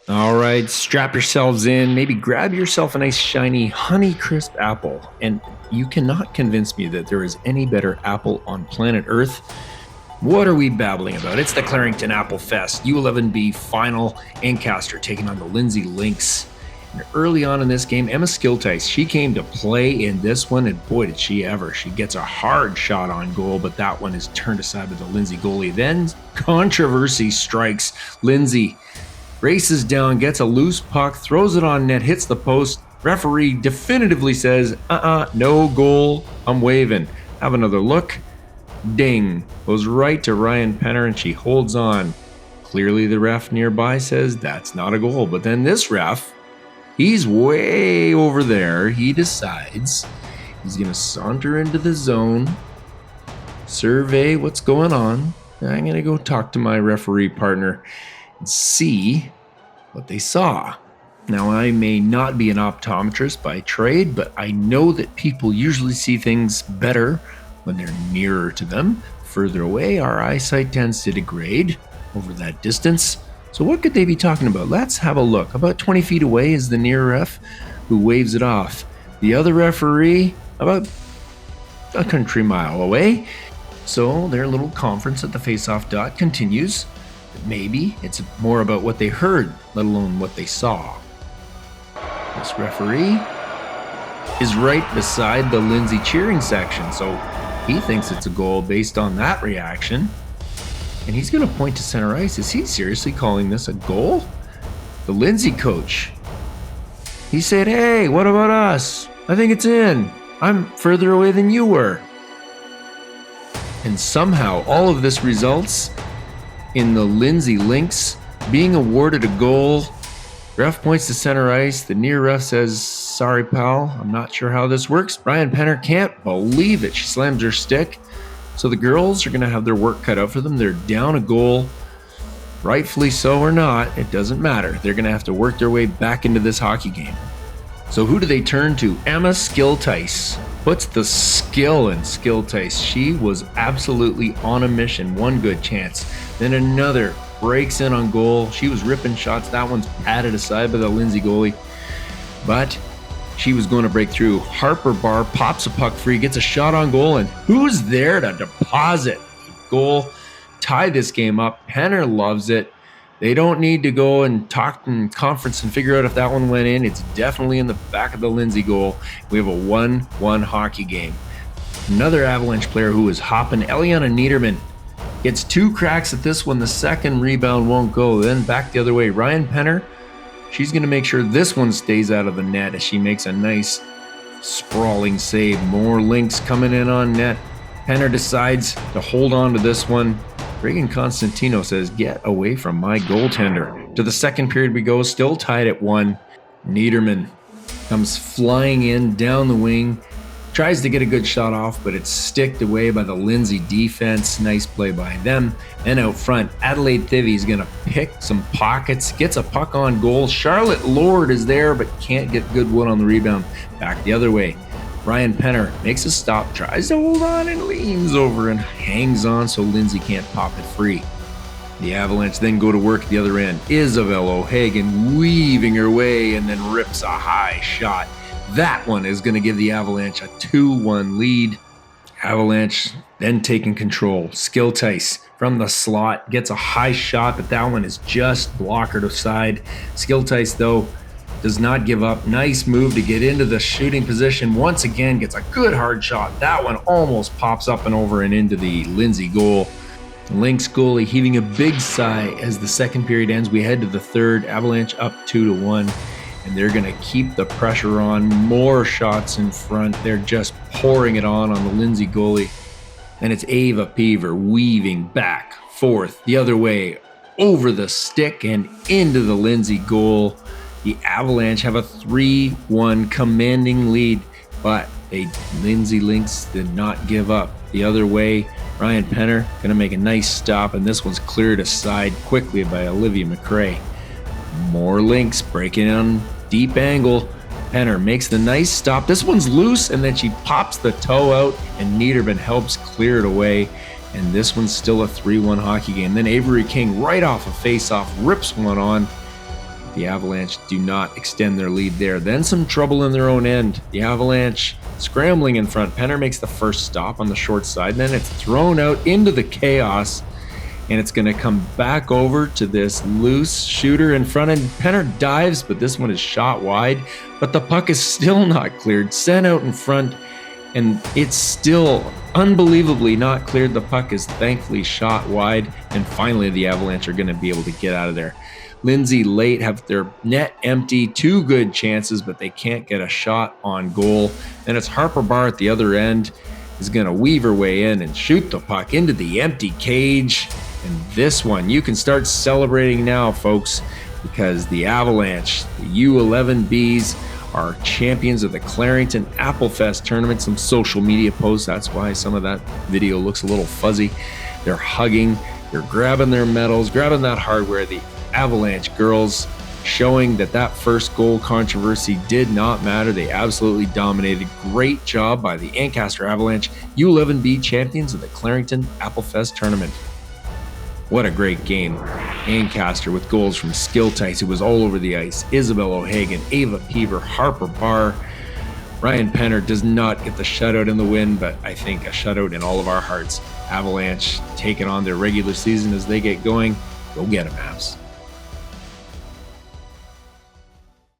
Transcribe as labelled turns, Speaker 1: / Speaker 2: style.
Speaker 1: All right, strap yourselves in. Maybe grab yourself a nice shiny Honeycrisp apple. And you cannot convince me that there is any better apple on planet Earth. What are we babbling about? It's the Clarington Applefest U11B final. Ancaster taking on the Lindsay Lynx. And early on in this game, Emma Schilthuis, she came to play in this one, and boy, did she ever. She gets a hard shot on goal, but that one is turned aside by the Lindsay goalie. Then controversy strikes. Lindsay races down, gets a loose puck, throws it on net, hits the post. Referee definitively says, no goal, I'm waving. Have another look. Ding. Goes right to Ryan Penner, and she holds on. Clearly the ref nearby says that's not a goal. But then this ref, he's way over there. He decides he's going to saunter into the zone, survey what's going on. I'm going to go talk to my referee partner and see what they saw. Now, I may not be an optometrist by trade, but I know that people usually see things better when they're nearer to them. Further away, our eyesight tends to degrade over that distance. So what could they be talking about? Let's have a look. About 20 feet away is the near ref who waves it off. The other referee about a country mile away. So their little conference at the face-off dot continues. Maybe it's more about what they heard, let alone what they saw. This referee is right beside the Lindsay cheering section, so he thinks it's a goal based on that reaction. And he's going to point to center ice. Is he seriously calling this a goal? The Lindsay coach, he said, hey, what about us? I think it's in. I'm further away than you were. And somehow all of this results in the Lindsay Lynx being awarded a goal. Ref points to center ice. The near ref says, sorry, pal, I'm not sure how this works. Ryan Penner can't believe it. She slams her stick. So the girls are going to have their work cut out for them. They're down a goal. Rightfully so or not, it doesn't matter. They're going to have to work their way back into this hockey game. So who do they turn to? Emma Schilthuis. What's the skill in Schilthuis? She was absolutely on a mission. One good chance. Then another breaks in on goal. She was ripping shots. That one's patted aside by the Lindsay goalie. But she was going to break through. Harper Barr pops a puck free, gets a shot on goal, and who's there to deposit a goal? Tie this game up. Penner loves it. They don't need to go and talk in conference and figure out if that one went in. It's definitely in the back of the Lindsay goal. We have a 1-1 hockey game. Another Avalanche player who is hopping, Eliana Niederman, gets two cracks at this one. The second rebound won't go. Then back the other way. Ryan Penner, she's going to make sure this one stays out of the net as she makes a nice sprawling save. More Lynx coming in on net. Penner decides to hold on to this one. Reagan Constantino says, get away from my goaltender. To the second period we go, still tied at 1. Niederman comes flying in down the wing, tries to get a good shot off, but it's sticked away by the Lindsay defense. Nice play by them. And out front, Adelaide Thivey's going to pick some pockets, gets a puck on goal. Charlotte Lord is there, but can't get good wood on the rebound. Back the other way. Ryan Penner makes a stop, tries to hold on, and leans over and hangs on so Lindsay can't pop it free. The Avalanche then go to work at the other end. Isabel O'Hagan weaving her way and then rips a high shot. That one is going to give the Avalanche a 2-1 lead. Avalanche then taking control. Schilthuis from the slot gets a high shot, but that one is just blockered aside. Schilthuis, though, does not give up. Nice move to get into the shooting position. Once again, gets a good hard shot. That one almost pops up and over and into the Lindsay goal. Lynx goalie heaving a big sigh as the second period ends. We head to the third. Avalanche up 2-1. And they're going to keep the pressure on. More shots in front. They're just pouring it on the Lindsay goalie. And it's Ava Peever weaving back, forth, the other way, over the stick and into the Lindsay goal. The Avalanche have a 3-1 commanding lead, but Lindsay Lynx did not give up. The other way, Ryan Penner going to make a nice stop, and this one's cleared aside quickly by Olivia McRae. More Lynx breaking on deep angle. Penner makes the nice stop. This one's loose, and then she pops the toe out, and Niederman helps clear it away. And this one's still a 3-1 hockey game. Then Avery King, right off a face-off, rips one on. The Avalanche do not extend their lead there. Then some trouble in their own end. The Avalanche scrambling in front. Penner makes the first stop on the short side. Then it's thrown out into the chaos, and it's going to come back over to this loose shooter in front. And Penner dives, but this one is shot wide. But the puck is still not cleared. Sent out in front, and it's still unbelievably not cleared. The puck is thankfully shot wide, and finally the Avalanche are going to be able to get out of there. Lindsay late have their net empty, 2 good chances, but they can't get a shot on goal. Then it's Harper Barr at the other end is going to weave her way in and shoot the puck into the empty cage. And this one, you can start celebrating now, folks, because the Avalanche, the U11BBs, are champions of the Clarington Applefest tournament. Some social media posts, that's why some of that video looks a little fuzzy. They're hugging, they're grabbing their medals, grabbing that hardware. The Avalanche girls showing that that first goal controversy did not matter. They absolutely dominated. Great job by the Ancaster Avalanche, U11B champions of the Clarington Applefest tournament. What a great game. Ancaster with goals from Schilthuis, who was all over the ice, Isabel O'Hagan, Ava Peever, Harper Barr. Ryan Penner does not get the shutout in the win, but I think a shutout in all of our hearts. Avalanche taking on their regular season as they get going. Go get them, Avs.